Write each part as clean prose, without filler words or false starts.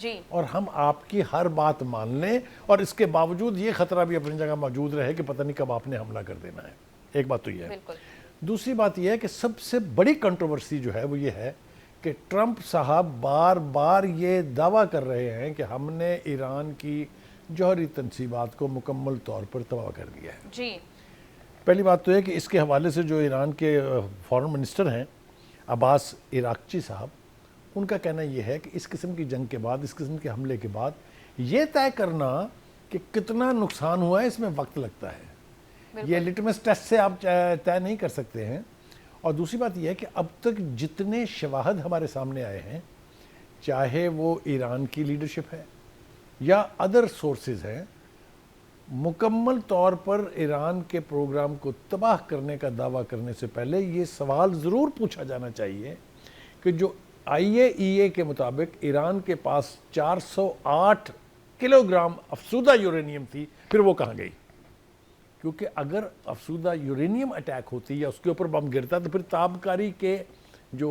جی اور ہم آپ کی ہر بات مان لیں، اور اس کے باوجود یہ خطرہ بھی اپنی جگہ موجود رہے کہ پتہ نہیں کب آپ نے حملہ کر دینا ہے۔ ایک بات تو یہ ہے۔ بالکل دوسری بات یہ ہے کہ سب سے بڑی کنٹروورسی جو ہے وہ یہ ہے کہ ٹرمپ صاحب بار بار یہ دعویٰ کر رہے ہیں کہ ہم نے ایران کی جوہری تنصیبات کو مکمل طور پر تباہ کر دیا ہے۔ جی پہلی بات تو ہے کہ اس کے حوالے سے جو ایران کے فارن منسٹر ہیں عباس عراقچی صاحب، ان کا کہنا یہ ہے کہ اس قسم کی جنگ کے بعد، اس قسم کے حملے کے بعد یہ طے کرنا کہ کتنا نقصان ہوا ہے اس میں وقت لگتا ہے، یہ لٹمس ٹیسٹ سے آپ طے نہیں کر سکتے ہیں۔ اور دوسری بات یہ ہے کہ اب تک جتنے شواہد ہمارے سامنے آئے ہیں، چاہے وہ ایران کی لیڈرشپ ہے یا ادر سورسز ہیں، مکمل طور پر ایران کے پروگرام کو تباہ کرنے کا دعویٰ کرنے سے پہلے یہ سوال ضرور پوچھا جانا چاہیے کہ جو IAEA کے مطابق ایران کے پاس 408 کلو گرام افسودہ یورینیم تھی، پھر وہ کہاں گئی؟ کیونکہ اگر افسودہ یورینیم اٹیک ہوتی یا اس کے اوپر بم گرتا تو پھر تابکاری کے جو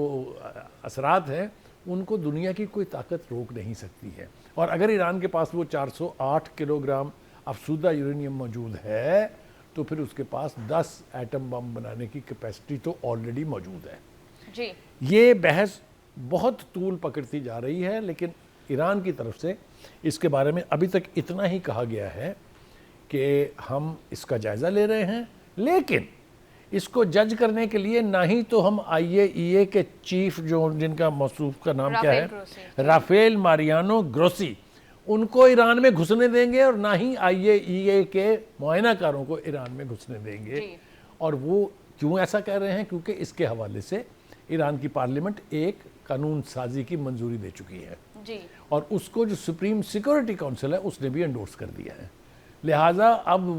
اثرات ہیں ان کو دنیا کی کوئی طاقت روک نہیں سکتی ہے۔ اور اگر ایران کے پاس وہ 408 کلو گرام افسودہ یورینیم موجود ہے تو پھر اس کے پاس 10 ایٹم بم بنانے کی کیپیسٹی تو آلریڈی موجود ہے۔ جی یہ بحث بہت طول پکڑتی جا رہی ہے، لیکن ایران کی طرف سے اس کے بارے میں ابھی تک اتنا ہی کہا گیا ہے کہ ہم اس کا جائزہ لے رہے ہیں، لیکن اس کو جج کرنے کے لیے نہ ہی تو ہم IAEA کے چیف جو جن کا موصوف کا نام کیا ہے، رافیل ماریانو گروسی، ان کو ایران میں گھسنے دیں گے، اور نہ ہی IAEA کے معائنہ کاروں کو ایران میں گھسنے دیں گے۔ اور وہ کیوں ایسا کہہ رہے ہیں؟ کیونکہ اس کے حوالے سے ایران کی پارلیمنٹ ایک قانون سازی کی منظوری دے چکی ہے، اور اس کو جو سپریم سیکورٹی کونسل ہے اس نے بھی انڈورس کر دیا ہے۔ لہٰذا اب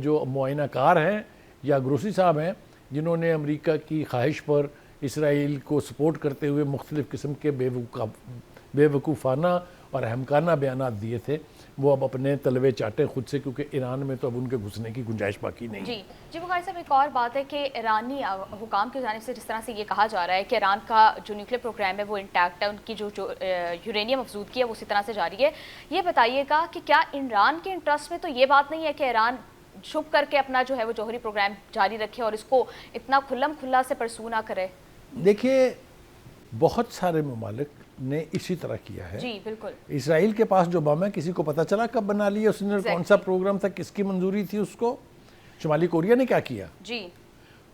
جو معائنہ کار ہیں یا گروسی صاحب ہیں جنہوں نے امریکہ کی خواہش پر اسرائیل کو سپورٹ کرتے ہوئے مختلف قسم کے بے وقوفانہ اور احمقانہ بیانات دیے تھے، وہ اب اپنے تلوے چاٹیں خود سے، کیونکہ ایران میں تو اب ان کے گھسنے کی گنجائش باقی نہیں ہے۔ جی بخاری صاحب، ایک اور بات ہے کہ ایرانی حکام کی جانب سے جس طرح سے یہ کہا جا رہا ہے کہ ایران کا جو نیوکلیر پروگرام ہے وہ انٹیکٹ ہے، ان کی جو یورینیم افزودگی ہے وہ اسی طرح سے جاری ہے، یہ بتائیے گا کہ کیا ایران کے انٹرسٹ میں تو یہ بات نہیں ہے کہ ایران چھپ کر کے اپنا جو ہے وہ جوہری پروگرام جاری رکھے اور اس کو اتنا کھلم کھلا سے پرسو نہ کرے؟ دیکھیے، بہت سارے ممالک نے اسی طرح کیا ہے۔ جی بالکل۔ اسرائیل کے پاس جو بم ہے کسی کو پتہ چلا کب بنا لیا اس نے، کون سا پروگرام تھا، کس کی منظوری تھی اس کو؟ شمالی کوریا نے کیا کیا، جی،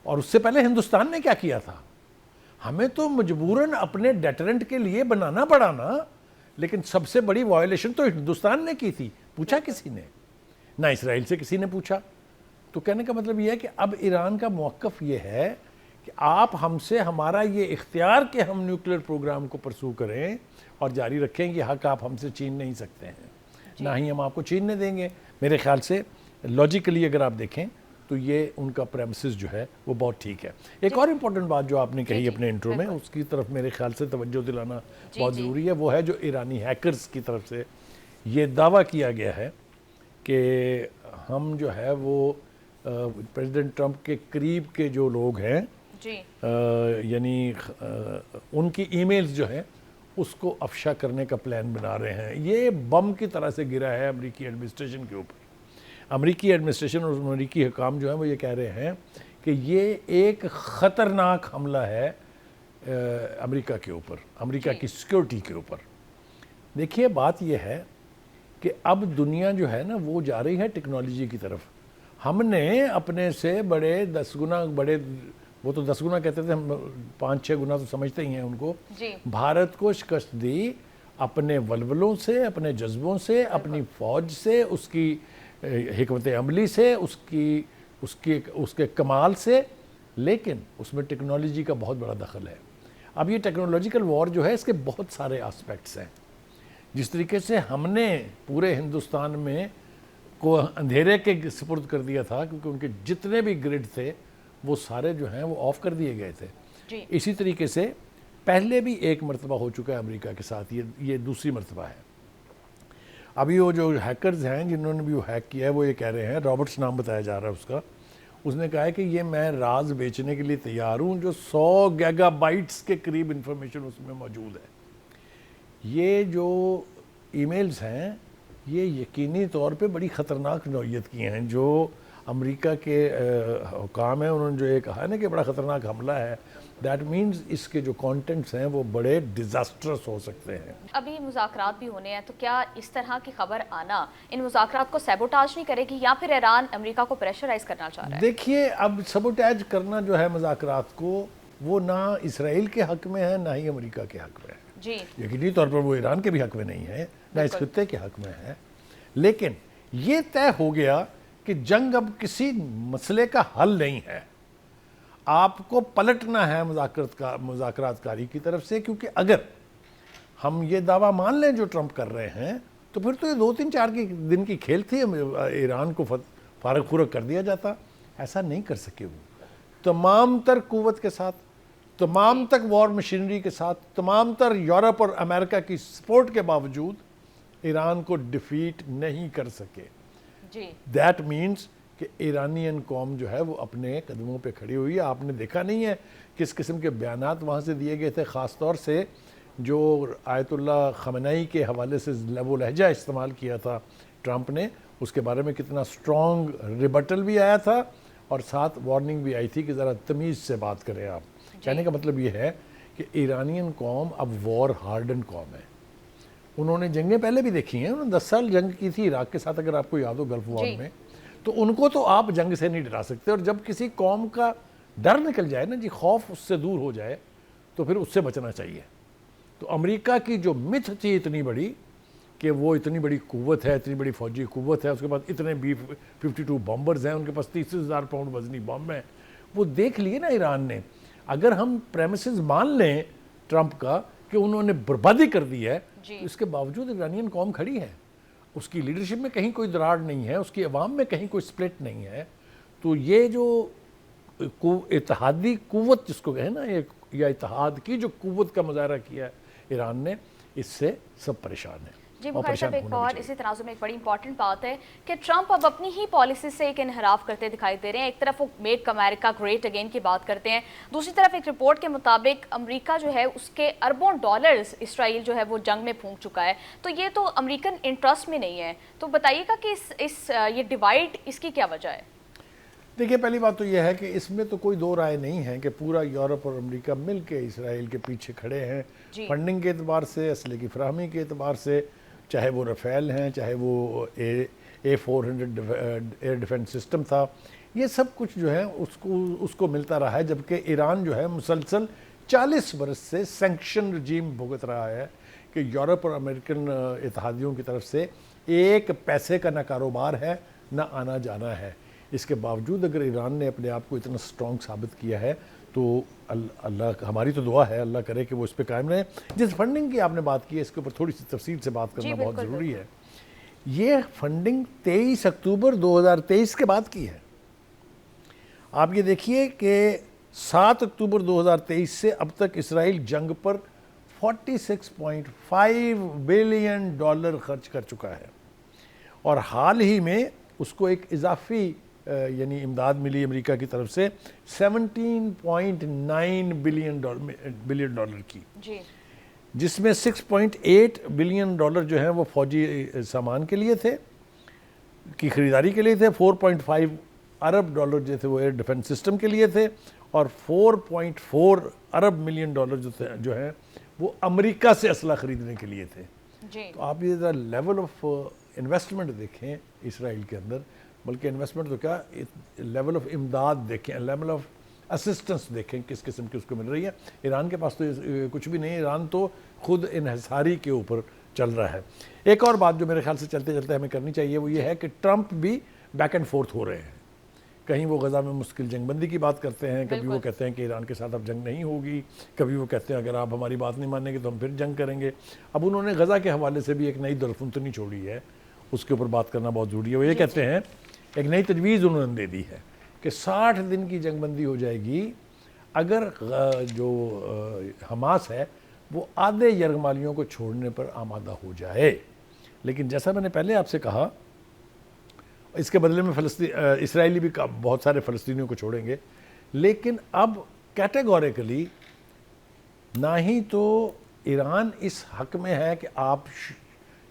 اور اس سے پہلے ہندوستان نے کیا کیا تھا؟ ہمیں تو مجبوراً اپنے ڈیٹرنٹ کے لیے بنانا پڑا نا، لیکن سب سے بڑی وائلیشن تو ہندوستان نے کی تھی، پوچھا کسی نے؟ نہ اسرائیل سے کسی نے پوچھا۔ تو کہنے کا مطلب یہ ہے کہ اب ایران کا موقف یہ ہے کہ آپ ہم سے ہمارا یہ اختیار کہ ہم نیوکلیر پروگرام کو پرسو کریں اور جاری رکھیں، یہ حق آپ ہم سے چھین نہیں سکتے ہیں، نہ ہی ہم آپ کو چھیننے دیں گے۔ میرے خیال سے لاجیکلی اگر آپ دیکھیں تو یہ ان کا پریمسز جو ہے وہ بہت ٹھیک ہے۔ ایک اور امپورٹنٹ بات جو آپ نے کہی اپنے انٹرو میں، اس کی طرف میرے خیال سے توجہ دلانا بہت ضروری ہے، وہ ہے جو ایرانی ہیکرز کی طرف سے یہ دعویٰ کیا گیا ہے کہ ہم جو ہے وہ پریزیڈنٹ ٹرمپ کے قریب کے جو لوگ ہیں، یعنی ان کی ای میلز جو ہیں اس کو افشا کرنے کا پلان بنا رہے ہیں۔ یہ بم کی طرح سے گرا ہے امریکی ایڈمنسٹریشن کے اوپر۔ امریکی ایڈمنسٹریشن اور امریکی حکام جو ہیں وہ یہ کہہ رہے ہیں کہ یہ ایک خطرناک حملہ ہے امریکہ کے اوپر، امریکہ کی سیکورٹی کے اوپر۔ دیکھیے، بات یہ ہے کہ اب دنیا جو ہے نا وہ جا رہی ہے ٹیکنالوجی کی طرف۔ ہم نے اپنے سے بڑے 10 گنا بڑے، وہ تو 10 گنا کہتے تھے، ہم 5-6 گنا تو سمجھتے ہی ہیں ان کو، بھارت کو شکست دی اپنے ولولوں سے، اپنے جذبوں سے، اپنی فوج سے، اس کی حکمت عملی سے، اس کے کمال سے، لیکن اس میں ٹیکنالوجی کا بہت بڑا دخل ہے۔ اب یہ ٹیکنالوجیکل وار جو ہے اس کے بہت سارے آسپیکٹس ہیں۔ جس طریقے سے ہم نے پورے ہندوستان میں کو اندھیرے کے سپرد کر دیا تھا، کیونکہ ان کے جتنے بھی گرڈ تھے وہ سارے جو ہیں وہ آف کر دیے گئے تھے، اسی طریقے سے پہلے بھی ایک مرتبہ ہو چکا ہے امریکہ کے ساتھ، یہ دوسری مرتبہ ہے۔ ابھی وہ جو ہیکرز ہیں جنہوں نے بھی وہ ہیک کیا ہے وہ یہ کہہ رہے ہیں، رابرٹس نام بتایا جا رہا ہے اس کا، اس نے کہا ہے کہ یہ میں راز بیچنے کے لیے تیار ہوں جو 100 گیگا بائٹس کے قریب انفارمیشن اس میں موجود ہے۔ یہ جو ای میلز ہیں یہ یقینی طور پہ بڑی خطرناک نوعیت کی ہیں. جو امریکہ کے حکام ہیں انہوں نے جو یہ کہا ہے نا کہ بڑا خطرناک حملہ ہے, دیٹ مینز اس کے جو کانٹینٹس ہیں وہ بڑے ڈیزاسٹرس ہو سکتے ہیں. ابھی مذاکرات بھی ہونے ہیں, تو کیا اس طرح کی خبر آنا ان مذاکرات کو سیبوٹاج نہیں کرے گی, یا پھر ایران امریکہ کو پریشرائز کرنا چاہ رہا ہے؟ دیکھیے اب سیبوٹاج کرنا جو ہے مذاکرات کو, وہ نہ اسرائیل کے حق میں ہے نہ ہی امریکہ کے حق میں ہے. جی یقینی طور پر وہ ایران کے بھی حق میں نہیں ہے, نہ اس خطے کے حق میں ہے. لیکن یہ طے ہو گیا کہ جنگ اب کسی مسئلے کا حل نہیں ہے, آپ کو پلٹنا ہے مذاکرات کاری کی طرف سے. کیونکہ اگر ہم یہ دعویٰ مان لیں جو ٹرمپ کر رہے ہیں تو پھر تو یہ 2-3-4 دن کی کھیل تھی, ایران کو فارغ فورغ کر دیا جاتا. ایسا نہیں کر سکے. وہ تمام تر قوت کے ساتھ, تمام تک وار مشینری کے ساتھ, تمام تر یورپ اور امریکہ کی سپورٹ کے باوجود ایران کو ڈیفیٹ نہیں کر سکے. جی دیٹ مینز کہ ایرانین قوم جو ہے وہ اپنے قدموں پہ کھڑی ہوئی ہے. آپ نے دیکھا نہیں ہے کس قسم کے بیانات وہاں سے دیے گئے تھے, خاص طور سے جو آیت اللہ خامنئی کے حوالے سے لب و لہجہ استعمال کیا تھا ٹرمپ نے, اس کے بارے میں کتنا سٹرونگ ریبٹل بھی آیا تھا اور ساتھ وارننگ بھی آئی تھی کہ ذرا تمیز سے بات کریں آپ. کہنے کا مطلب یہ ہے کہ ایرانین قوم اب وار ہارڈن قوم ہے. انہوں نے جنگیں پہلے بھی دیکھی ہیں, انہوں نے 10 سال جنگ کی تھی عراق کے ساتھ, اگر آپ کو یاد ہو گلف وار میں. تو ان کو تو آپ جنگ سے نہیں ڈرا سکتے. اور جب کسی قوم کا ڈر نکل جائے نا جی, خوف اس سے دور ہو جائے, تو پھر اس سے بچنا چاہیے. تو امریکہ کی جو متھ تھی اتنی بڑی کہ وہ اتنی بڑی قوت ہے, اتنی بڑی فوجی قوت ہے, اس کے بعد اتنے B-52 بامبرز ہیں, ان کے پاس 30,000 پاؤنڈ وزنی بم ہیں, وہ دیکھ لیے نا ایران نے. اگر ہم پریمیسز مان لیں ٹرمپ کا کہ انہوں نے بربادی کر دی ہے, اس کے باوجود ایرانین قوم کھڑی ہے. اس کی لیڈرشپ میں کہیں کوئی دراڑ نہیں ہے, اس کی عوام میں کہیں کوئی سپلٹ نہیں ہے. تو یہ جو اتحادی قوت جس کو کہیں نا, یا اتحاد کی جو قوت کا مظاہرہ کیا ہے ایران نے, اس سے سب پریشان ہیں. جی بخاری صاحب, ایک اور اسی تناظر میں ایک بڑی امپورٹنٹ بات ہے کہ ٹرمپ اب اپنی ہی پالیسی سے ایک انحراف کرتے دکھائی دے رہے ہیں. ایک طرف وہ میک امریکہ گریٹ اگین کی بات کرتے ہیں, دوسری طرف ایک رپورٹ کے مطابق امریکہ جو ہے اس کے اربوں ڈالرز اسرائیل جو ہے وہ جنگ میں پھونک چکا ہے. تو یہ تو امریکن انٹرسٹ میں نہیں ہے. تو بتائیے گا کہ یہ ڈیوائڈ اس کی کیا وجہ ہے؟ دیکھیے پہلی بات تو یہ ہے کہ اس میں تو کوئی دو رائے نہیں ہے کہ پورا یورپ اور امریکہ مل کے اسرائیل کے پیچھے کھڑے ہیں. فنڈنگ کے اعتبار سے, اسلحے کی فراہمی کے اعتبار سے, چاہے وہ رفیل ہیں, چاہے وہ A400 ایئر ڈیفنس سسٹم تھا, یہ سب کچھ جو ہے اس کو ملتا رہا ہے. جبکہ ایران جو ہے مسلسل 40 برس سے سینکشن رجیم بھگت رہا ہے کہ یورپ اور امریکن اتحادیوں کی طرف سے ایک پیسے کا نہ کاروبار ہے نہ آنا جانا ہے. اس کے باوجود اگر ایران نے اپنے آپ کو اتنا سٹرونگ ثابت کیا ہے تو اللہ, ہماری تو دعا ہے اللہ کرے کہ وہ اس پہ قائم رہے. جس فنڈنگ کی آپ نے بات کی ہے اس کے اوپر تھوڑی سی تفصیل سے بات کرنا بہت ضروری ہے. یہ فنڈنگ 23 اکتوبر 2023 کے بعد کی ہے. آپ یہ دیکھیے کہ 7 اکتوبر 2023 سے اب تک اسرائیل جنگ پر $46.5 بلین خرچ کر چکا ہے, اور حال ہی میں اس کو ایک اضافی یعنی امداد ملی امریکہ کی طرف سے $17.9 بلین کی, جس میں $6.8 بلین جو ہیں وہ فوجی سامان کے لیے تھے, کی خریداری کے لیے تھے, $4.5 ارب جو تھے وہ ایئر ڈیفنس سسٹم کے لیے تھے, اور $4.4 ملین جو ہیں وہ امریکہ سے اسلحہ خریدنے کے لیے تھے. تو آپ یہ لیول آف انویسٹمنٹ دیکھیں اسرائیل کے اندر, بلکہ انویسٹمنٹ تو کیا, لیول آف امداد دیکھیں, لیول آف اسسٹنس دیکھیں کس قسم کی اس کو مل رہی ہے. ایران کے پاس تو کچھ بھی نہیں, ایران تو خود انحصاری کے اوپر چل رہا ہے. ایک اور بات جو میرے خیال سے چلتے چلتے ہمیں کرنی چاہیے وہ یہ ہے کہ ٹرمپ بھی بیک اینڈ فورتھ ہو رہے ہیں. کہیں وہ غزہ میں مشکل جنگ بندی کی بات کرتے ہیں, کبھی وہ کہتے ہیں کہ ایران کے ساتھ اب جنگ نہیں ہوگی, کبھی وہ کہتے ہیں اگر آپ ہماری بات نہیں مانیں گے تو ہم پھر جنگ کریں گے. اب انہوں نے غزہ کے حوالے سے بھی ایک نئی درفنتنی چھوڑی ہے, اس کے اوپر بات کرنا بہت ضروری ہے. وہ یہ کہتے ہیں, ایک نئی تجویز انہوں نے دے دی ہے کہ 60 دن کی جنگ بندی ہو جائے گی اگر جو حماس ہے وہ آدھے یرغمالیوں کو چھوڑنے پر آمادہ ہو جائے. لیکن جیسا میں نے پہلے آپ سے کہا, اس کے بدلے میں اسرائیلی بھی بہت سارے فلسطینیوں کو چھوڑیں گے, لیکن اب کیٹیگوریکلی نہ ہی تو ایران اس حق میں ہے کہ آپ